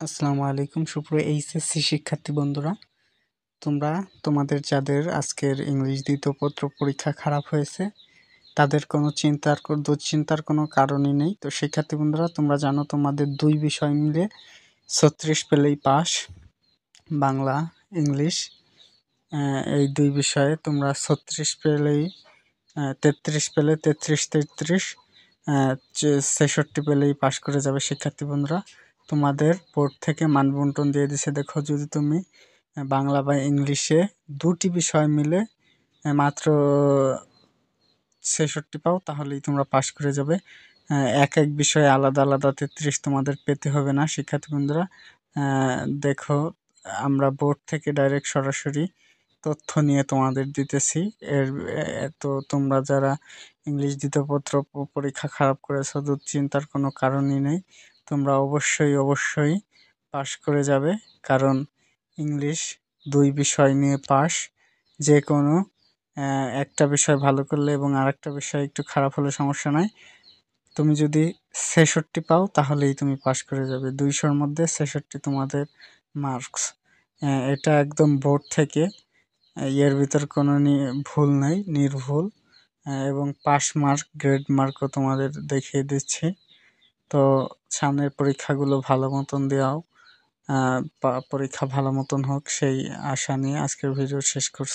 আসসালামু আলাইকুম সুপ্রিয় এইচএসসি শিক্ষার্থী বন্ধুরা, তোমরা তোমাদের যাদের আজকের ইংলিশ দ্বিতীয় পত্র পরীক্ষা খারাপ হয়েছে তাদের কোনো দুশ্চিন্তার কোনো কারণই নেই। তো শিক্ষার্থী বন্ধুরা, তোমরা জানো তোমাদের দুই বিষয় মিলে 36 পেলেই পাস। বাংলা, ইংলিশ, এই দুই বিষয়ে তোমরা 36 পেলেই 33 পেলে 33, 66 পেলেই পাস করে যাবে। শিক্ষার্থী বন্ধুরা, তোমাদের বোর্ড থেকে মানবন্টন দিয়ে দিছে। দেখো, যদি তুমি বাংলা বা ইংলিশে দুটি বিষয় মিলে মাত্র 66 পাও তাহলেই তোমরা পাস করে যাবে। এক এক বিষয়ে আলাদা আলাদা 33 তোমাদের পেতে হবে না। শিক্ষার্থী বন্ধুরা, দেখো, আমরা বোর্ড থেকে ডাইরেক্ট সরাসরি তথ্য নিয়ে তোমাদের দিতেছি। তো তোমরা যারা ইংলিশ দ্বিতীয় পত্র পরীক্ষা খারাপ করেছো, দুশ্চিন্তার কোনো কারণই নেই। তোমরা অবশ্যই পাস করে যাবে, কারণ ইংলিশ দুই বিষয় নিয়ে পাস। যে কোনো একটা বিষয় ভালো করলে এবং আরেকটা বিষয় একটু খারাপ হলে সমস্যা নাই। তুমি যদি 66 পাও তাহলেই তুমি পাস করে যাবে। 200-র মধ্যে 66 তোমাদের মার্কস। এটা একদম বোর্ড থেকে, এর ভিতর কোনো ভুল নেই, নির্ভুল। এবং পাস মার্ক, গ্রেড মার্কও তোমাদের দেখিয়ে দিচ্ছি। তো সামনের পরীক্ষাগুলো ভালো মতন দেওয়াও, পরীক্ষা ভালো মতন হোক সেই আশা নিয়ে আজকের ভিডিও শেষ করছি।